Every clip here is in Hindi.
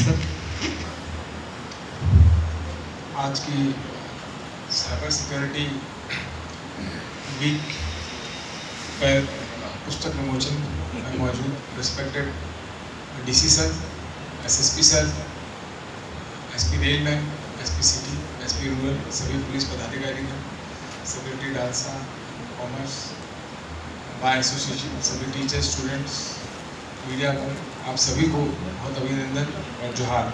सर। आज की साइबर सिक्योरिटी वीक पर पुस्तक विमोचन में मौजूद respected DC sir, SSP sir, SP railman, SP city, SP rural, सभी पुलिस पदाधिकारीगण, secretary DALSA, commerce, bar association, सभी टीचर्स, स्टूडेंट्स, मीडिया को, आप सभी को बहुत अभिनंदन और जोहार।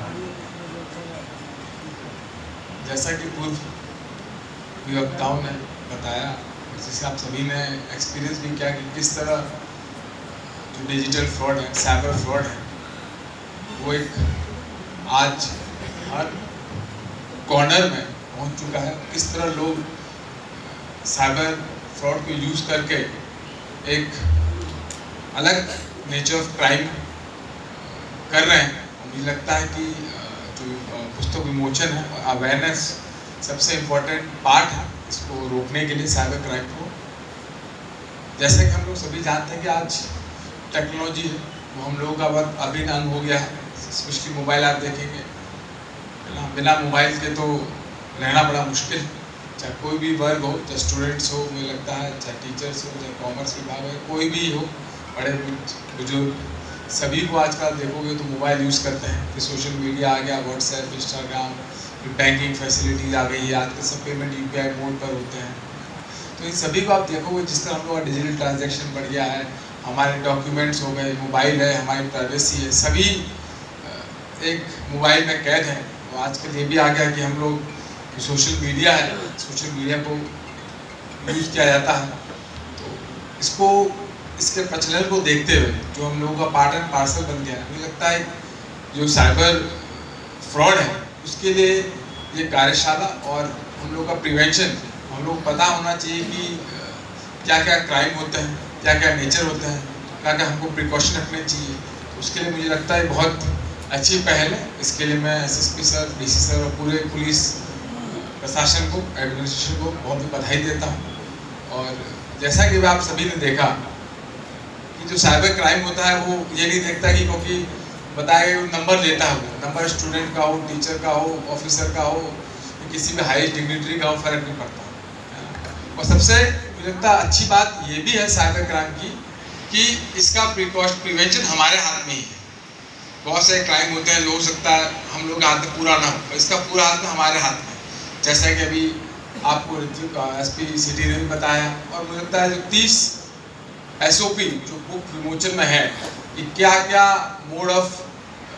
जैसा कि पूर्व वक्ताओं ने बताया, जिसे आप सभी ने एक्सपीरियंस भी किया कि किस तरह जो डिजिटल फ्रॉड है, साइबर फ्रॉड है, वो एक आज हर कॉर्नर में पहुंच चुका है। किस तरह लोग साइबर फ्रॉड को यूज़ करके एक अलग नेचर ऑफ क्राइम कर रहे हैं। मुझे लगता है कि जो पुस्तक विमोचन है, अवेयरनेस सबसे इम्पोर्टेंट पार्ट है इसको रोकने के लिए, साइबर क्राइम को। जैसे कि हम लोग सभी जानते हैं कि आज टेक्नोलॉजी है वो हम लोगों का बहुत अभिन्न अंग हो गया है। स्पेशली मोबाइल आप देखेंगे, बिना मोबाइल के तो रहना बड़ा मुश्किल है। चाहे कोई भी वर्ग हो, चाहे स्टूडेंट्स हो, मुझे लगता है चाहे टीचर्स हो, चाहे कॉमर्स विभाग हो, कोई भी हो, बड़े बुजुर्ग, सभी को आजकल देखोगे तो मोबाइल यूज़ करते हैं। फिर सोशल मीडिया आ गया, व्हाट्सएप, इंस्टाग्राम, फिर बैंकिंग फैसिलिटीज आ गई है, आजकल सब पेमेंट यूपीआई मोड पर होते हैं। तो इन सभी को आप देखोगे, जिस तरह हम लोग का डिजिटल ट्रांजैक्शन बढ़ गया है, हमारे डॉक्यूमेंट्स हो गए, मोबाइल है, हमारी प्राइवेसी है, सभी एक मोबाइल में कैद है। तो आजकल ये भी आ गया कि हम लोग सोशल मीडिया है, सोशल मीडिया को यूज़ किया जाता है। तो इसको, इसके प्रचलन को देखते हुए जो हम लोगों का पार्ट एंड पार्सल बन गया है, मुझे लगता है जो साइबर फ्रॉड है उसके लिए ये कार्यशाला और हम लोग का प्रिवेंशन, हम लोग पता होना चाहिए कि क्या क्या क्राइम होते हैं, क्या क्या नेचर होते हैं, क्या क्या हमको प्रिकॉशन रखने चाहिए। उसके लिए मुझे लगता है बहुत अच्छी पहल है। इसके लिए मैं एसएसपी सर, डीसी सर और पूरे पुलिस प्रशासन को, एडमिनिस्ट्रेशन को बहुत बधाई देता हूँ। और जैसा कि आप सभी ने देखा कि जो साइबर क्राइम होता है वो ये नहीं देखता कि क्योंकि बताए नंबर लेता है, वो नंबर स्टूडेंट का हो, टीचर का हो, ऑफिसर का हो, किसी भी हाई डिग्निटरी का हो, फर्क नहीं पड़ता। और सबसे मुझे लगता है अच्छी बात ये भी है साइबर क्राइम की कि इसका प्रिवेंशन हमारे हाथ में ही है। बहुत से क्राइम होते हैं, हो सकता है हम लोग हाथ में पूरा ना हो, इसका पूरा हाथ में हमारे हाथ में। जैसा कि अभी आपको एसपी सिटी ने भी बताया, और मुझे लगता है जो 30 एसओपी जो बुक विमोचन में है कि क्या क्या मोड ऑफ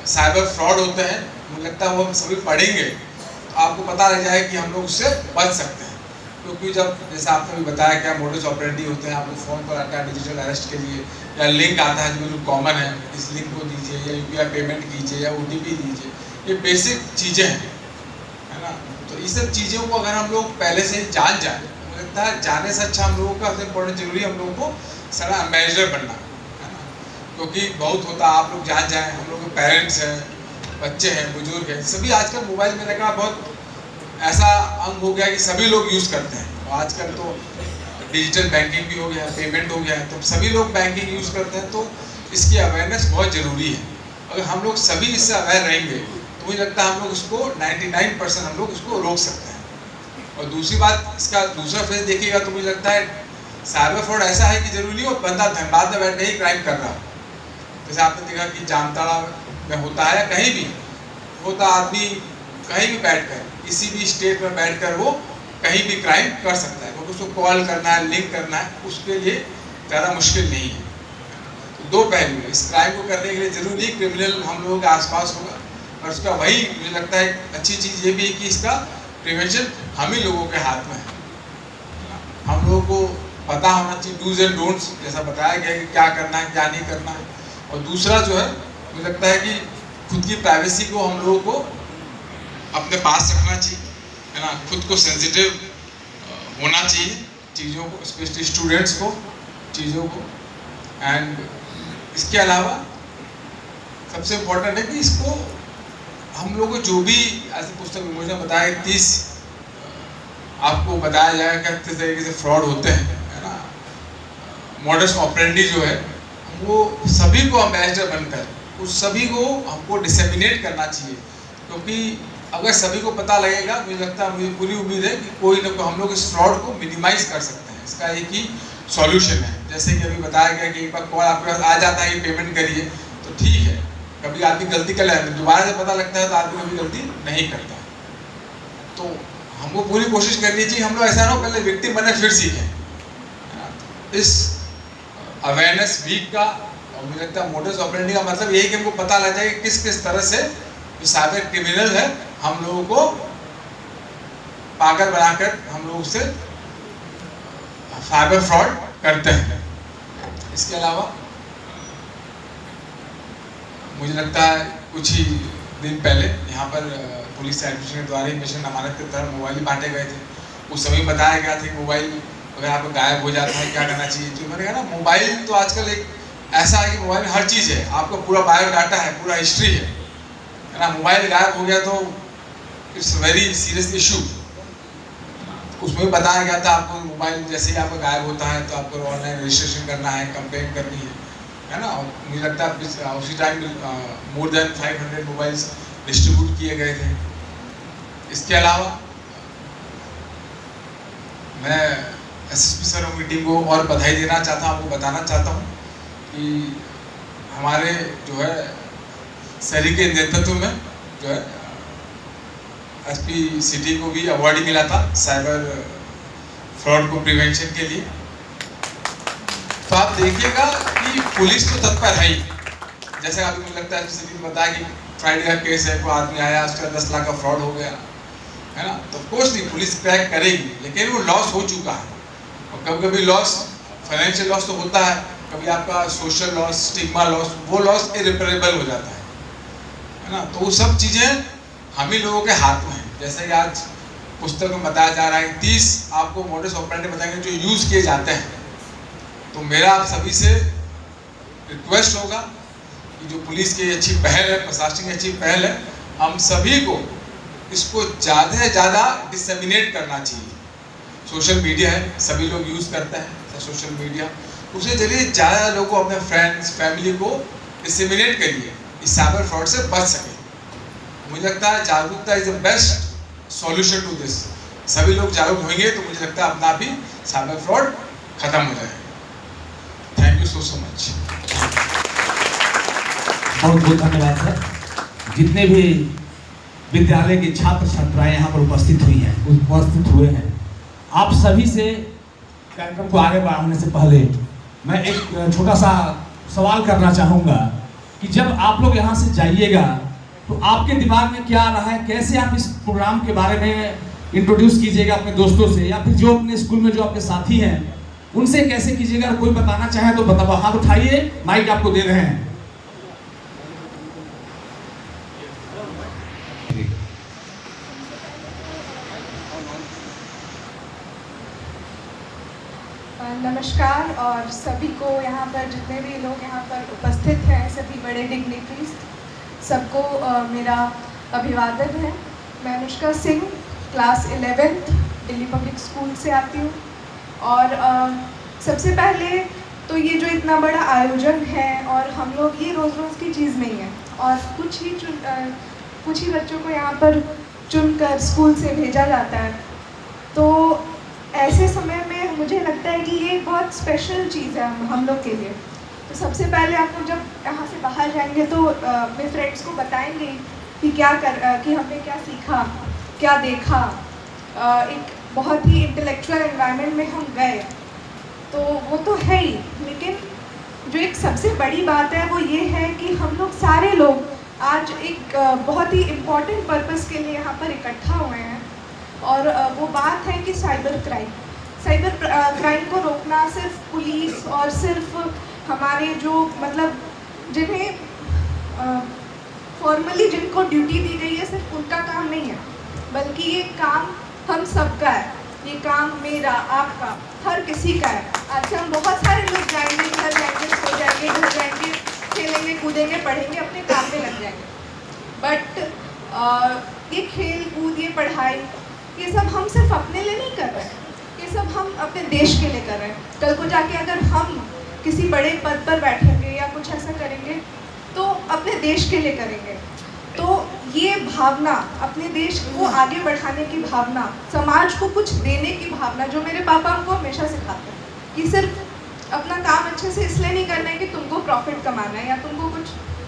साइबर फ्रॉड होते हैं, मुझे लगता है वो हम सभी पढ़ेंगे तो आपको पता लग जाए कि हम लोग उससे बच सकते हैं। क्योंकि जब जैसे आपने भी बताया क्या मोडस ऑपरेंडी होते हैं, आपको फ़ोन पर आता है डिजिटल अरेस्ट के लिए, या लिंक आता है जो कॉमन है, इस लिंक को दीजिए, या यूपीआई पेमेंट कीजिए, या ओटीपी दीजिए, ये बेसिक चीज़ें हैं, है ना। तो इस सब चीज़ों को अगर हम लोग पहले से ही जान जाए, मुझे लगता है जाने से अच्छा हम लोगों का सबसे इम्पोर्टेंट जरूरी हम लोगों को सारा एम्बेसडर बनना, है ना। क्योंकि बहुत होता आप लोग जान जाएँ, हम लोग के पेरेंट्स हैं, बच्चे हैं, बुजुर्ग हैं, सभी आजकल मोबाइल में लगा बहुत ऐसा अंग हो गया कि सभी लोग यूज़ करते हैं। और आजकल तो डिजिटल बैंकिंग भी हो गया है, पेमेंट हो गया है, तो सभी लोग बैंकिंग यूज़ करते हैं। तो इसकी अवेयरनेस बहुत ज़रूरी है। अगर हम लोग सभी इससे अवेयर रहेंगे तो मुझे लगता है हम लोग उसको 99% हम लोग उसको रोक सकते हैं। और दूसरी बात, इसका दूसरा फेस देखिएगा तो मुझे लगता है साइबर फ्रॉड ऐसा है कि जरूरी हो बंदा धनबाद में बैठ के ही क्राइम कर रहा हो। जैसे आपने देखा कि जामताड़ा में होता है, कहीं भी होता, आदमी कहीं भी बैठकर, किसी भी स्टेट में बैठकर वो कहीं भी क्राइम कर सकता है, क्योंकि उसको कॉल करना है, लिंक करना है, उसके लिए ज़्यादा मुश्किल नहीं है। तो दो पहलू है इस क्राइम को करने के लिए। जरूरी क्रिमिनल हम लोगों के आसपास होगा, और उसका वही मुझे लगता है अच्छी चीज़ ये भी है कि इसका प्रिवेंशन हम ही लोगों के हाथ में है। हम लोगों को पता होना चाहिए डूज एंड डोंट्स, जैसा बताया गया कि क्या करना है, क्या नहीं करना है। और दूसरा जो है, मुझे लगता है कि खुद की प्राइवेसी को हम लोगों को अपने पास रखना चाहिए, है ना। खुद को सेंसिटिव होना चाहिए चीज़ों को, स्पेशली स्टूडेंट्स को, चीज़ों को। एंड इसके अलावा सबसे इम्पोर्टेंट है कि इसको हम लोग को जो भी ऐसे पुस्तक विमोचन बताया 30 आपको बताया जाएगा किस तरीके से फ्रॉड होते हैं, है ना। मॉडस ऑपरेंडी जो है वो सभी को एम्बेसडर बनकर उस सभी को हमको डिसेमिनेट करना चाहिए, क्योंकि अगर सभी को पता लगेगा, मुझे लगता है, मुझे पूरी उम्मीद है कि कोई ना कोई हम लोग इस फ्रॉड को मिनिमाइज कर सकते हैं। इसका एक ही सॉल्यूशन है, जैसे कि अभी बताया गया कि एक बार कॉल आपके पास आ जाता है कि पेमेंट करिए तो ठीक है, कभी आदमी गलती कर लेता है, दोबारा से पता लगता है तो आदमी कभी गलती नहीं करता। तो हमको पूरी कोशिश करनी चाहिए हम लोग ऐसा ना हो पहले विक्टिम बने फिर सीखें। इस अवेयरनेस वीक का और मुझे लगता है मोडस ऑपरेंडी का मतलब यही कि हमको पता लग जाए कि किस किस तरह से जो साइबर क्रिमिनल है हम लोगों को पागल बनाकर हम लोग उससे साइबर फ्रॉड करते हैं। इसके अलावा मुझे लगता है कुछ ही दिन पहले यहाँ पर पुलिस एडमिनिस्ट्रेशन के द्वारा मिशन अमानत के तहत मोबाइल बांटे गए थे। उस समय बताया गया था कि मोबाइल अगर आपको गायब हो जाता है क्या करना चाहिए। तो मैंने कहा ना, मोबाइल तो आजकल एक ऐसा है कि मोबाइल में हर चीज़ है, आपका पूरा बायोडाटा है, पूरा हिस्ट्री है ना। मोबाइल गायब हो गया तो इट्स वेरी सीरियस इशू। उसमें बताया गया था आपको मोबाइल जैसे ही आपका गायब होता है तो आपको ऑनलाइन रजिस्ट्रेशन करना है, कंप्लेंट करनी है ना। और मुझे लगता है उसी time more than 500 mobiles distribute किए गए थे। इसके अलावा मैं एसएसपी सर की टीम को और बधाई देना चाहता हूँ, आपको बताना चाहता हूँ कि हमारे जो है सरी के नेतृत्व में जो है एसपी सिटी को भी अवार्ड मिला था साइबर फ्रॉड को प्रिवेंशन के लिए। तो आप देखिएगा कि पुलिस तो तत्पर है ही, जैसे अभी मुझे लगता है सिटी ने बताया कि फ्राइडे का केस है, कोई आदमी आया उसका 10 लाख का फ्रॉड हो गया है ना। तो कोर्स नहीं, पुलिस क्रैक करेगी, लेकिन वो लॉस हो चुका है। और कभी कभी लॉस फाइनेंशियल लॉस तो होता है, कभी आपका सोशल लॉस, स्टिग्मा लॉस, वो लॉस इरिपेरेबल हो जाता है ना। तो वो सब चीज़ें हम ही लोगों के हाथ में हैं। जैसे कि आज पुस्तक में बताया जा रहा है 30 आपको मोडस ऑपरेंडी बताएंगे जो यूज़ किए जाते हैं। तो मेरा आप सभी से रिक्वेस्ट होगा कि जो पुलिस की अच्छी पहल है, प्रशासन की अच्छी पहल है, हम सभी को इसको ज़्यादा से ज़्यादा डिसेमिनेट करना चाहिए। सोशल मीडिया है, सभी लोग यूज़ करते हैं सोशल मीडिया, उसे जरिए ज़्यादा लोगों को, अपने फ्रेंड्स, फैमिली को डिसेमिनेट करिए, इस साइबर फ्रॉड से बच सकें। मुझे लगता है जागरूकता is the best solution to this. सभी लोग जागरूक होंगे तो मुझे लगता है अपना भी साइबर फ्रॉड खत्म हो जाएगा। Thank you so much. बहुत बहुत धन्यवाद सर। जितने भी विद्यालय के छात्र छात्राएं यहाँ पर उपस्थित हुए हैं, आप सभी से कार्यक्रम को आगे बढ़ाने से पहले मैं एक छोटा सा सवाल करना चाहूँगा कि जब आप लोग यहाँ से जाइएगा तो आपके दिमाग में क्या आ रहा है, कैसे आप इस प्रोग्राम के बारे में इंट्रोड्यूस कीजिएगा अपने दोस्तों से, या फिर जो अपने स्कूल में जो आपके साथी हैं उनसे कैसे कीजिएगा। अगर कोई बताना चाहे तो बताओ, हाथ उठाइए, माइक आपको दे रहे हैं। नमस्कार, और सभी को यहाँ पर जितने भी लोग यहाँ पर उपस्थित हैं, सभी बड़े डिग्निटरीज, सबको मेरा अभिवादन है। मैं Anushka Singh class 11th Delhi public school से आती हूँ। और सबसे पहले तो ये जो इतना बड़ा आयोजन है, और हम लोग, ये रोज़ रोज़ की चीज़ नहीं है, और कुछ ही बच्चों को यहाँ पर चुनकर स्कूल से भेजा जाता है। तो ऐसे समय में मुझे लगता है कि ये बहुत स्पेशल चीज़ है हम लोग के लिए। तो सबसे पहले आप लोग जब यहाँ से बाहर जाएंगे तो अपने फ्रेंड्स को बताएंगे कि कि हमने क्या सीखा, क्या देखा। एक बहुत ही इंटेलेक्चुअल एनवायरनमेंट में हम गए, तो वो तो है ही, लेकिन जो एक सबसे बड़ी बात है वो ये है कि हम लोग सारे लोग आज एक बहुत ही इम्पॉर्टेंट पर्पस के लिए यहाँ पर इकट्ठा हुए हैं। और वो बात है कि साइबर क्राइम को रोकना सिर्फ पुलिस और सिर्फ हमारे जो मतलब जिन्हें फॉर्मली जिनको ड्यूटी दी गई है सिर्फ उनका काम नहीं है, बल्कि ये काम हम सबका है। ये काम मेरा, आपका, हर किसी का है। आज से हम बहुत सारे लोग जाएंगे, घर जाएंगे, सो जाएंगे, घर जाएंगे, खेलेंगे, कूदेंगे, पढ़ेंगे, अपने काम में लग जाएंगे। बट ये खेल कूद, ये पढ़ाई, ये सब हम सिर्फ अपने लिए नहीं कर रहे हैं, ये सब हम अपने देश के लिए कर रहे हैं। कल को जाके अगर हम किसी बड़े पद पर बैठेंगे या कुछ ऐसा करेंगे तो अपने देश के लिए करेंगे। तो ये भावना, अपने देश को आगे बढ़ाने की भावना, समाज को कुछ देने की भावना, जो मेरे पापा हमको हमेशा सिखाते हैं कि सिर्फ अपना काम अच्छे से इसलिए नहीं करना है कि तुमको प्रॉफिट कमाना है या तुमको कुछ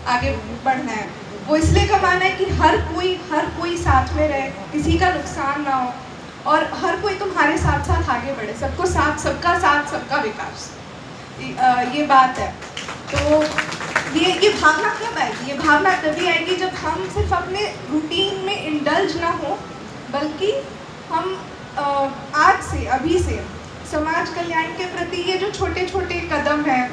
आगे बढ़ना है, वो इसलिए कमाना है कि हर कोई साथ में रहे, किसी का नुकसान ना हो और हर कोई तुम्हारे साथ साथ आगे बढ़े, सबको साथ, सबका विकास। ये बात है। तो ये भावना कब आएगी? ये भावना तभी आएगी जब हम सिर्फ अपने रूटीन में इंडल्ज ना हो, बल्कि हम आज से, अभी से समाज कल्याण के प्रति ये जो छोटे छोटे कदम हैं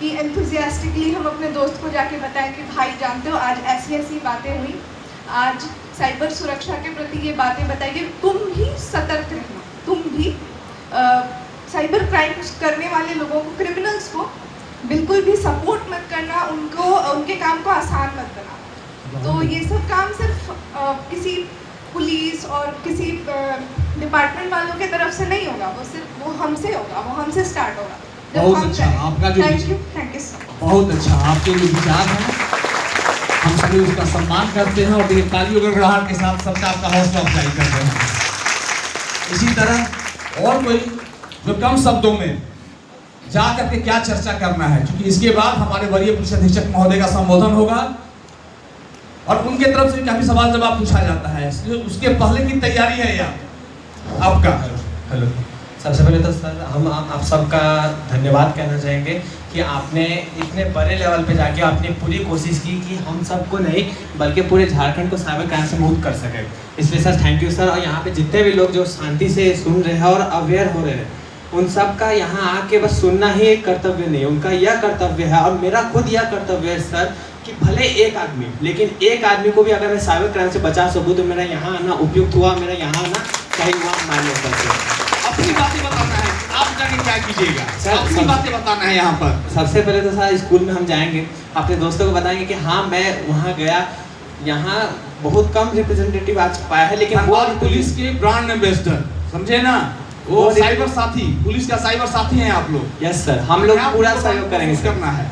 कि एंथुजियास्टिकली हम अपने दोस्त को जाके बताएं कि भाई जानते हो आज ऐसी ऐसी बातें हुई, आज साइबर सुरक्षा के प्रति ये बातें बताइए, तुम भी सतर्क रहना, तुम भी साइबर क्राइम्स करने वाले लोगों को, क्रिमिनल्स को बिल्कुल भी सपोर्ट मत करना, उनके काम को आसान मत बना। तो ये सब काम सिर्फ किसी पुलिस और किसी डिपार्टमेंट वालों के तरफ से नहीं होगा, वो हमसे होगा, वो हमसे स्टार्ट होगा। बहुत अच्छा आपका जो थैंक यू सर। बहुत अच्छा आपके जो विचार हैं, हम सभी उसका सम्मान करते हैं और देखिए तालियों के गड़गड़ाहट के साथ सबका आपका हौसला अफजाई करते हैं। इसी तरह और कोई जो कम शब्दों में जा करके क्या चर्चा करना है, क्योंकि इसके बाद हमारे वरीय पुलिस अधीक्षक महोदय का संबोधन होगा और उनके तरफ से काफी सवाल जवाब पूछा जाता है, इसलिए उसके पहले की तैयारी है या आपका। हेलो, सबसे पहले तो सर हम आप सबका धन्यवाद कहना चाहेंगे कि आपने इतने बड़े लेवल पे जाके आपने पूरी कोशिश की कि हम सबको नहीं बल्कि पूरे झारखंड को साइबर क्राइम से मुक्त कर सके। इसलिए सर थैंक यू सर। और यहाँ पे जितने भी लोग जो शांति से सुन रहे हैं और अवेयर हो रहे हैं, उन सब का यहाँ आके बस सुनना ही एक कर्तव्य नहीं, उनका यह कर्तव्य है और मेरा खुद यह कर्तव्य है सर कि भले एक आदमी, लेकिन एक आदमी को भी अगर मैं साइबर क्राइम से बचा सकूँ तो मेरा यहाँ आना उपयुक्त हुआ, मेरा यहाँ आना सही हुआ मान्य करते। अपनी बातें बताना है, आप जाके क्या कीजिएगा सर, अपनी बातें बताना है यहाँ पर। सबसे पहले तो सर स्कूल में हम जाएंगे, अपने दोस्तों को बताएंगे कि हाँ मैं वहाँ गया, यहाँ बहुत कम रिप्रेजेंटेटिव आज पाया है, लेकिन वो पुलिस के ब्रांड एम्बेसडर समझे ना, वो साइबर साथी, पुलिस का साइबर साथी हैं आप लोग। यस सर, हम लोग पूरा सहयोग करेंगे, करना है।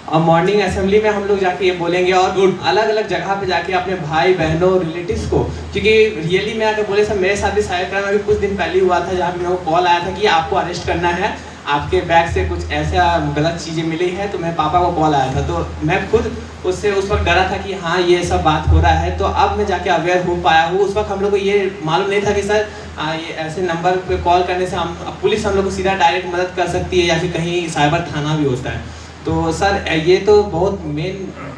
और मॉर्निंग असेंबली में हम लोग जाके ये बोलेंगे और अलग अलग जगह पे जाके अपने भाई बहनों रिलेटिव्स को, क्योंकि रियली में अगर बोले सर मेरे साथ भी साइबर क्राइम अभी कुछ दिन पहले हुआ था जहाँ मेरे को कॉल आया था कि आपको अरेस्ट करना है, आपके बैग से कुछ ऐसा गलत चीज़ें मिली है, तो मेरे पापा को कॉल आया था, तो मैं खुद उससे उस वक्त डरा था कि हाँ ये सब बात हो रहा है। तो अब मैं जाके अवेयर हो पाया हूँ। उस वक्त हम लोग को ये मालूम नहीं था कि सर ये ऐसे नंबर पे कॉल करने से हम पुलिस हम लोग को सीधा डायरेक्ट मदद कर सकती है या फिर कहीं साइबर थाना भी होता है। तो सर ये तो बहुत मेन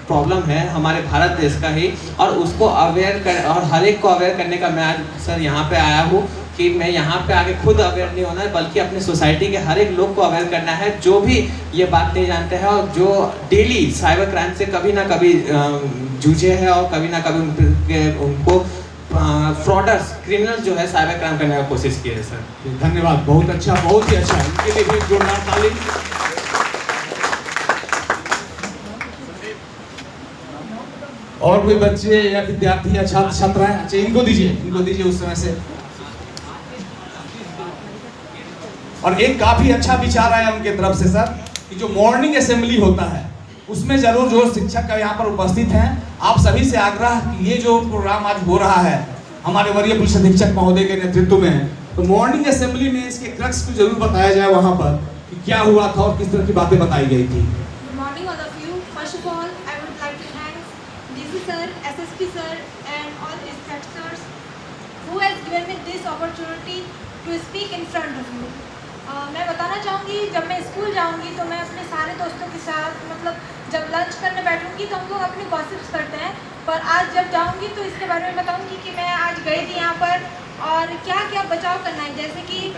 प्रॉब्लम है हमारे भारत देश का ही, और उसको अवेयर कर और हर एक को अवेयर करने का मैं आज सर यहाँ पे आया हूँ कि मैं यहाँ पे आके खुद अवेयर नहीं होना है बल्कि अपने सोसाइटी के हर एक लोग को अवेयर करना है जो भी ये बात नहीं जानते हैं और जो डेली साइबर क्राइम से कभी ना कभी जूझे हैं और कभी ना कभी उनको फ्रॉडर्स क्रिमिनल जो है साइबर क्राइम करने का कोशिश की है सर। धन्यवाद, बहुत अच्छा, बहुत ही अच्छा, इनके लिए भी जोरदार ताली। और कोई बच्चे या विद्यार्थी या छात्र छात्राएं, अच्छा इनको दीजिए उस समय से। और एक काफी अच्छा विचार आया उनके तरफ से सर कि जो मॉर्निंग असेंबली होता है उसमें जरूर जो शिक्षक का यहाँ पर उपस्थित हैं, आप सभी से आग्रह कि ये जो प्रोग्राम आज हो रहा है हमारे वरीय पुलिस अधीक्षक महोदय के नेतृत्व में, तो मॉर्निंग असेंबली में इसके क्रक्स को जरूर बताया जाए वहाँ पर कि क्या हुआ था और किस तरह की बातें बताई गई थी। Sir, SSP sir and all inspectors who has given me this opportunity to speak in front of you. मैं बताना चाहूँगी जब मैं स्कूल जाऊँगी तो मैं अपने सारे दोस्तों के साथ मतलब जब लंच करने बैठूँगी तो हम लोग अपनी गॉसिप्स करते हैं, पर आज जब जाऊँगी तो इसके बारे में बताऊँगी कि मैं आज गई थी यहाँ पर और क्या क्या बचाव करना है। जैसे कि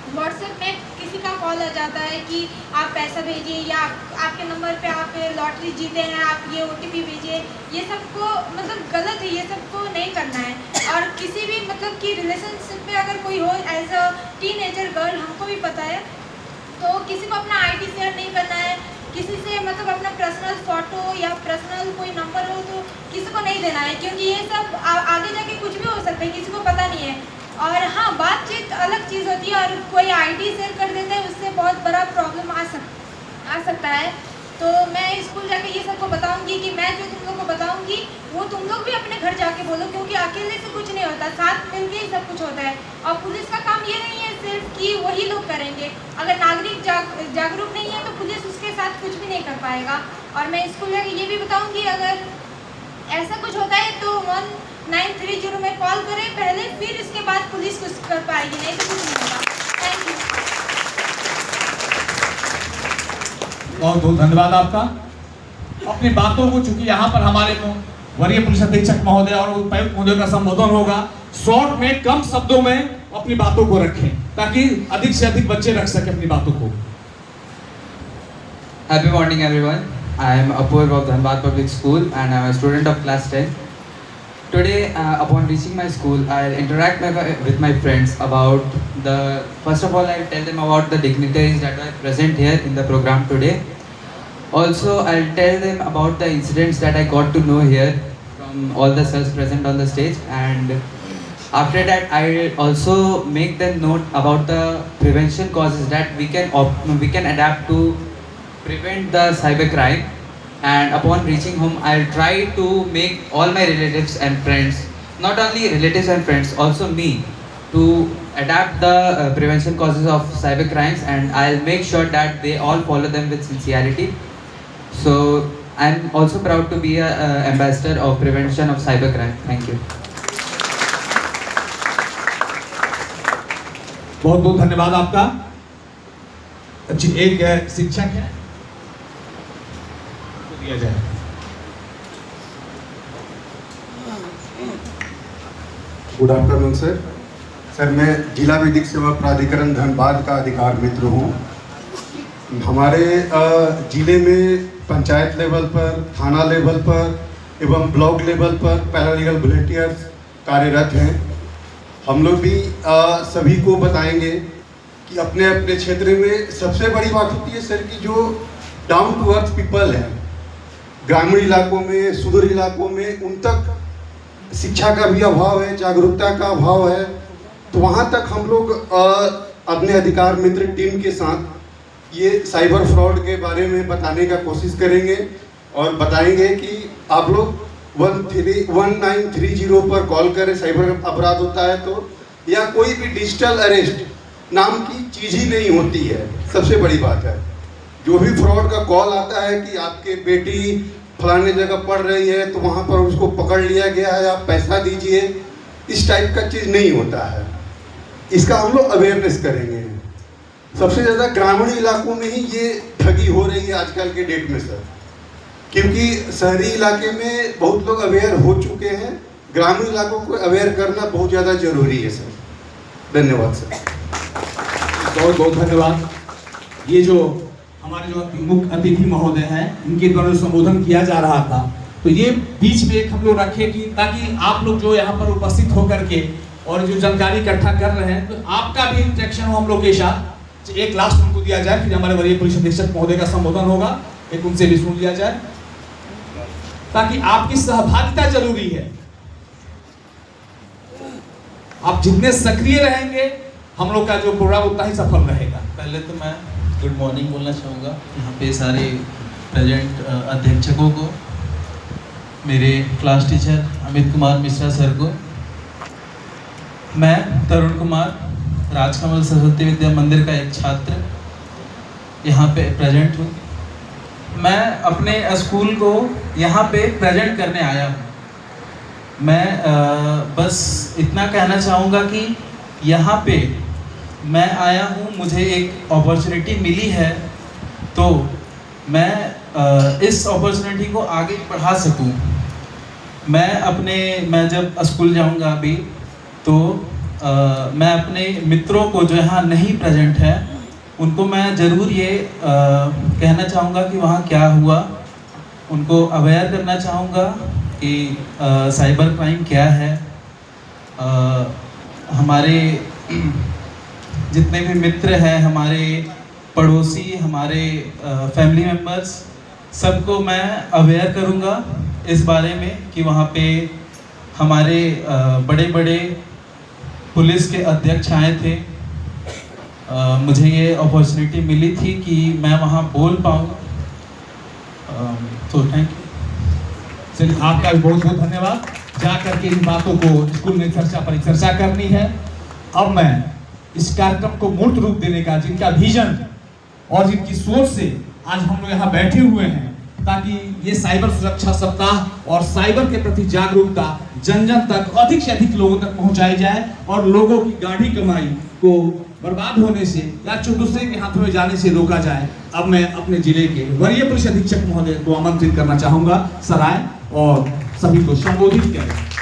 व्हाट्सएप में किसी का कॉल आ जाता है कि आप पैसा भेजिए या आपके नंबर पे आप लॉटरी जीते हैं, आप ये OTP भेजिए, ये सबको मतलब गलत है, ये सबको नहीं करना है। और किसी भी मतलब कि रिलेशनशिप में अगर कोई हो एज अ टीनेजर गर्ल, हमको भी पता है, तो किसी को अपना ID शेयर नहीं करना है, किसी से मतलब अपना पर्सनल फ़ोटो या पर्सनल कोई नंबर हो तो किसी को नहीं देना है, क्योंकि ये सब आगे जाके कुछ भी हो सकता है, किसी को पता नहीं है। और हाँ, बातचीत अलग चीज़ होती है और कोई ID शेयर कर देते हैं उससे बहुत बड़ा प्रॉब्लम आ सकता है। तो मैं स्कूल जाके ये सबको बताऊंगी कि मैं जो तुम लोग को बताऊंगी वो तुम लोग भी अपने घर जाके बोलो, क्योंकि अकेले से कुछ नहीं होता, साथ मिलके ही सब कुछ होता है। और पुलिस का काम ये नहीं है सिर्फ कि वही लोग करेंगे, अगर नागरिक जागरूक नहीं है तो पुलिस उसके साथ कुछ भी नहीं कर पाएगा। और मैं स्कूल जाके ये भी बताऊँगी अगर ऐसा कुछ होता है तो 1930 में कॉल करें पहले, फिर इसके बाद पुलिस कुछ कर पाएगी, नहीं तो कुछ नहीं होगा। Thank you. बहुत बहुत धन्यवाद आपका। अपनी बातों को, चूंकि यहाँ पर हमारे वरीय पुलिस अधीक्षक महोदय और उपायुक्त महोदय का संबोधन होगा, शॉर्ट में कम शब्दों में अपनी बातों को रखें ताकि अधिक से अधिक बच्चे रख सके अपनी बातों को। Happy morning everyone. I am Apurv of Dhanbad Public School and I am a student of class 10. Today upon reaching my school, I'll interact with my friends about first of all I'll tell them about the dignitaries that are present here in the program today. Also I'll tell them about the incidents that I got to know here from all the sirs present on the stage, and after that I'll also make them note about the prevention causes that we can adapt to prevent the cybercrime. And upon reaching home, I'll try to make all my relatives and friends, not only relatives and friends, also me, to adapt the prevention causes of cyber crimes, and I'll make sure that they all follow them with sincerity. So I'm also proud to be an ambassador of prevention of cyber crime. Thank you. बहुत बहुत धन्यवाद आपका। अच्छी एक शिक्षक है दिया जाए। Good afternoon sir. सर मैं जिला विधिक सेवा प्राधिकरण धनबाद का अधिकार मित्र हूँ। हमारे जिले में पंचायत लेवल पर, थाना लेवल पर एवं ब्लॉक लेवल पर पैरालीगल वॉलंटियर्स कार्यरत हैं। हम लोग भी सभी को बताएंगे कि अपने अपने क्षेत्र में सबसे बड़ी बात होती है सर कि जो डाउन टू अर्थ पीपल है, ग्रामीण इलाकों में, सुदूर इलाकों में, उन तक शिक्षा का भी अभाव है, जागरूकता का अभाव है। तो वहाँ तक हम लोग अपने अधिकार मित्र टीम के साथ ये साइबर फ्रॉड के बारे में बताने का कोशिश करेंगे और बताएंगे कि आप लोग 1930 पर कॉल करें, साइबर अपराध होता है तो, या कोई भी डिजिटल अरेस्ट नाम की चीज़ ही नहीं होती है। सबसे बड़ी बात है जो भी फ्रॉड का कॉल आता है कि आपके बेटी फलाने जगह पढ़ रही है तो वहाँ पर उसको पकड़ लिया गया है, आप पैसा दीजिए, इस टाइप का चीज़ नहीं होता है। इसका हम लोग अवेयरनेस करेंगे। सबसे ज़्यादा ग्रामीण इलाकों में ही ये ठगी हो रही है आजकल के डेट में सर, क्योंकि शहरी इलाके में बहुत लोग अवेयर हो चुके हैं। ग्रामीण इलाकों को अवेयर करना बहुत ज़्यादा ज़रूरी है सर। धन्यवाद सर। बहुत बहुत धन्यवाद। ये जो हमारे जो मुख्य अतिथि महोदय हैं, इनके द्वारा संबोधन किया जा रहा था, तो ये बीच में एक हम लोग रखें कि ताकि आप लोग जो यहाँ पर उपस्थित होकर के और जो जानकारी इकट्ठा कर रहे हैं तो आपका भी इंटरेक्शन हो हम लोग के साथ। एक लास्ट उनको दिया जाए, फिर हमारे वरीय पुलिस अधीक्षक महोदय का संबोधन होगा, एक उनसे भी सुन लिया जाए ताकि आपकी सहभागिता जरूरी है। आप जितने सक्रिय रहेंगे हम लोग का जो प्रोग्राम उतना ही सफल रहेगा। पहले तो मैं गुड मॉर्निंग बोलना चाहूँगा यहाँ पे सारे प्रेजेंट अध्यक्षकों को, मेरे class teacher Amit Kumar Mishra sir को। मैं तरुण कुमार, राजकमल सरस्वती विद्या मंदिर का एक छात्र यहाँ पे प्रेजेंट हूँ। मैं अपने स्कूल को यहाँ पे प्रेजेंट करने आया हूँ। मैं बस इतना कहना चाहूँगा कि यहाँ पे मैं आया हूँ, मुझे एक अपॉर्चुनिटी मिली है तो मैं इस अपॉर्चुनिटी को आगे बढ़ा सकूँ। मैं जब स्कूल जाऊँगा अभी तो मैं अपने मित्रों को जो यहाँ नहीं प्रेजेंट है उनको मैं ज़रूर ये कहना चाहूँगा कि वहाँ क्या हुआ, उनको अवेयर करना चाहूँगा कि साइबर क्राइम क्या है। हमारे जितने भी मित्र हैं, हमारे पड़ोसी, हमारे फैमिली मेम्बर्स, सबको मैं अवेयर करूँगा इस बारे में कि वहाँ पे हमारे बड़े बड़े पुलिस के अध्यक्ष आए थे। मुझे ये अपॉर्चुनिटी मिली थी कि मैं वहाँ बोल पाऊँ तो थैंक यू। चलिए आपका भी बहुत बहुत धन्यवाद। जा करके इन बातों को स्कूल में चर्चा परिचर्चा करनी है। अब मैं इस कार्यक्रम को मूर्त रूप देने का, जिनका विजन और जिनकी सोच से आज हम लोग यहाँ बैठे हुए हैं, ताकि ये साइबर सुरक्षा सप्ताह और साइबर के प्रति जागरूकता जन जन तक, अधिक से अधिक लोगों तक पहुंचाई जाए और लोगों की गाढ़ी कमाई को बर्बाद होने से या दूसरे के हाथों में जाने से रोका जाए। अब मैं अपने जिले के वरीय पुलिस अधीक्षक महोदय को आमंत्रित करना चाहूंगा, सराय और सभी को संबोधित करें।